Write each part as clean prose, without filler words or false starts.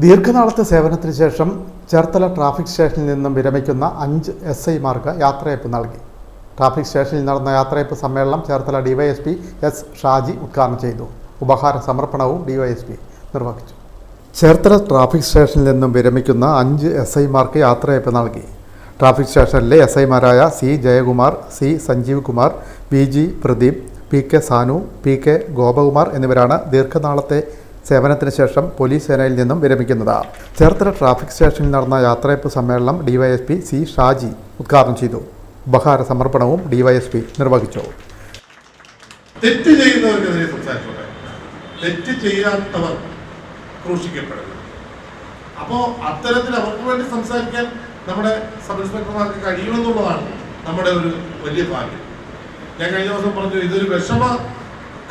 ദീർഘനാളത്തെ സേവനത്തിന് ശേഷം ചേർത്തല ട്രാഫിക് സ്റ്റേഷനിൽ നിന്നും വിരമിക്കുന്ന 5 SIമാർക്ക് യാത്രയയപ്പ് നൽകി. ട്രാഫിക് സ്റ്റേഷനിൽ നടന്ന യാത്രയയപ്പ് സമ്മേളനം ചേർത്തല ഡിവൈഎസ്പി എസ് ഷാജി ഉദ്ഘാടനം ചെയ്തു. ഉപഹാര സമർപ്പണവും ഡിവൈഎസ്പി നിർവഹിച്ചു. ചേർത്തല ട്രാഫിക് സ്റ്റേഷനിൽ നിന്നും വിരമിക്കുന്ന 5 SIമാർക്ക് യാത്രയയപ്പ് നൽകി. ട്രാഫിക് സ്റ്റേഷനിലെ SIമാരായ C Jayakumar, C Sanjeev Kumar, BG Pradeep, PK Sanu, PK Gopakumar എന്നിവരാണ് ദീർഘനാളത്തെ സേവനത്തിന് ശേഷം പോലീസ് സേനയിൽ നിന്നും വിരമിക്കുന്നത്. ചേർത്തല ട്രാഫിക് സ്റ്റേഷനിൽ നടന്ന യാത്രയയപ്പ് സമ്മേളനം ഡിവൈഎസ്പി സി ഷാജി ഉദ്ഘാടനം ചെയ്തു. ഉപഹാര സമർപ്പണവും ഡിവൈഎസ്പി നിർവഹിച്ചു. തെറ്റ് ചെയ്യുന്നവർക്കെതിരെ സംസാരിച്ചോട്ടെ, തെറ്റ് ചെയ്യാത്തവർ ക്രൂശിക്കപ്പെടരുത്. അപ്പോൾ അത്തരത്തിൽ അവർക്ക് വേണ്ടി സംസാരിക്കാൻ നമ്മുടെ സബ് ഇൻസ്പെക്ടർമാർക്ക് കഴിയുമെന്നുള്ളതാണ് നമ്മുടെ ഒരു വലിയ ഭാഗ്യം. ഞാൻ കഴിഞ്ഞ ദിവസം പറഞ്ഞു, ഇതൊരു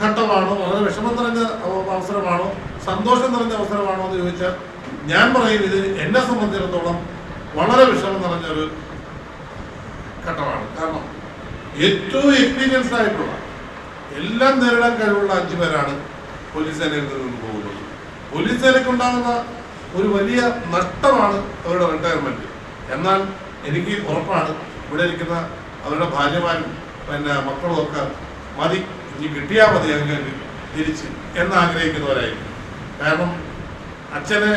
ഘട്ടമാണോ, വളരെ വിഷമം നിറഞ്ഞ അവസരമാണോ, സന്തോഷം നിറഞ്ഞ അവസരമാണോ എന്ന് ചോദിച്ചാൽ ഞാൻ പറയും ഇത് എന്നെ സംബന്ധിച്ചിടത്തോളം വളരെ വിഷമം നിറഞ്ഞൊരു ഘട്ടമാണ്. കാരണം ഏറ്റവും എക്സ്പീരിയൻസ്ഡ് ആയിട്ടുള്ള എല്ലാം നേരിടാൻ കഴിവുള്ള 5 പേരാണ് പോലീസ് സേനയിൽ നിന്ന് പോകുന്നത്. പോലീസ് സേനയ്ക്ക് ഉണ്ടാകുന്ന ഒരു വലിയ നഷ്ടമാണ് അവരുടെ റിട്ടയർമെന്റ്. എന്നാൽ എനിക്ക് ഉറപ്പാണ് ഇവിടെ ഇരിക്കുന്ന അവരുടെ ഭാര്യമാരും മക്കളും ഒക്കെ മതി, ഇനി കിട്ടിയാൽ മതി അങ്ങനെ തിരിച്ച് എന്നാഗ്രഹിക്കുന്നവരായിരിക്കും. കാരണം അച്ഛനെ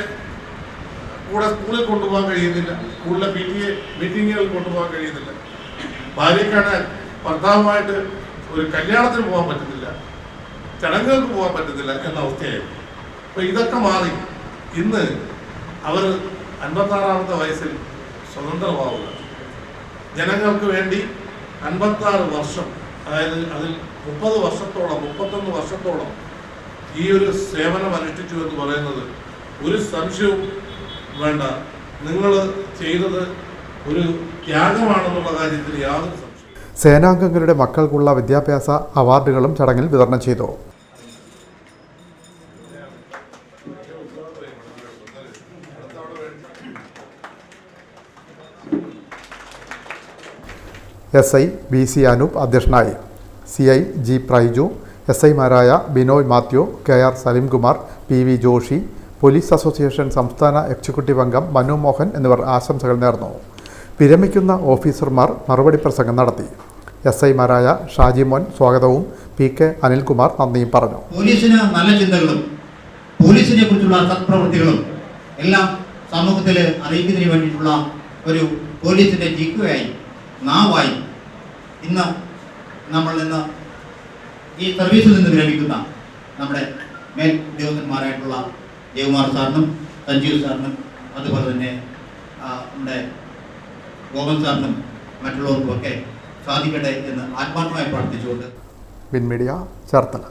കൂടെ സ്കൂളിൽ കൊണ്ടുപോകാൻ കഴിയുന്നില്ല, സ്കൂളിലെ PTA മീറ്റിങ്ങുകളിൽ കൊണ്ടുപോകാൻ കഴിയുന്നില്ല, ഭാര്യക്കാണ് ഭർത്താവുമായിട്ട് ഒരു കല്യാണത്തിന് പോകാൻ പറ്റുന്നില്ല, ചടങ്ങുകൾക്ക് പോകാൻ പറ്റുന്നില്ല എന്ന അവസ്ഥയായിരുന്നു. അപ്പോൾ ഇതൊക്കെ മാറി ഇന്ന് അവർ 56ാമത്തെ വയസ്സിൽ സ്വതന്ത്രമാവുക. ജനങ്ങൾക്ക് വേണ്ടി 56 വർഷം, അതായത് അതിൽ 31 വർഷത്തോളം ഈ ഒരു സേവനം അനുഷ്ഠിച്ചു എന്ന് പറയുന്നത് ഒരു സംശയവും വേണ്ട. നിങ്ങൾ ചെയ്തത് ഒരു ത്യാഗമാണെന്നുള്ള കാര്യത്തിൽ യാതൊരു സംശയവും. സേനാംഗങ്ങളുടെ മക്കൾക്കുള്ള വിദ്യാഭ്യാസ അവാർഡുകളും ചടങ്ങിൽ വിതരണം ചെയ്തു. SI BC അനൂപ് അധ്യക്ഷനായി. CI G പ്രൈജു, SIമാരായ Binoy Mathew, KR Salimkumar, PV Joshi, police association സംസ്ഥാന എക്സിക്യൂട്ടീവ് അംഗം മനു മോഹൻ എന്നിവർ ആശംസകൾ നേർന്നു. വിരമിക്കുന്ന ഓഫീസർമാർ മറുപടി പ്രസംഗം നടത്തി. SIമാരായ ഷാജി മോൻ സ്വാഗതവും PK അനിൽകുമാർ നന്ദിയും പറഞ്ഞു. പോലീസിന് നല്ല ചിന്തകളും പോലീസിനെ കുറിച്ചുള്ള സത്പ്രവൃത്തികളും എല്ലാം സമൂഹത്തിൽ അറിയിക്കുന്നതിന് വേണ്ടിയിട്ടുള്ള ഒരു പോലീസിന്റെ ജിക്കുവായി, നാവായി ഇന്ന് ഈ സർവീസിൽ നിന്ന് വിരമിക്കുന്ന നമ്മുടെ മേൽ ഉദ്യോഗസ്ഥന്മാരായിട്ടുള്ള ജയകുമാർ സാറിനും സഞ്ജീവ് സാറിനും അതുപോലെ തന്നെ നമ്മുടെ ഗോപൻ സാറിനും മറ്റുള്ളവർക്കുമൊക്കെ സാധിക്കട്ടെ എന്ന് ആത്മാർത്ഥമായി പ്രാർത്ഥിച്ചുകൊണ്ട് വിൻ മീഡിയ ചേർത്തല.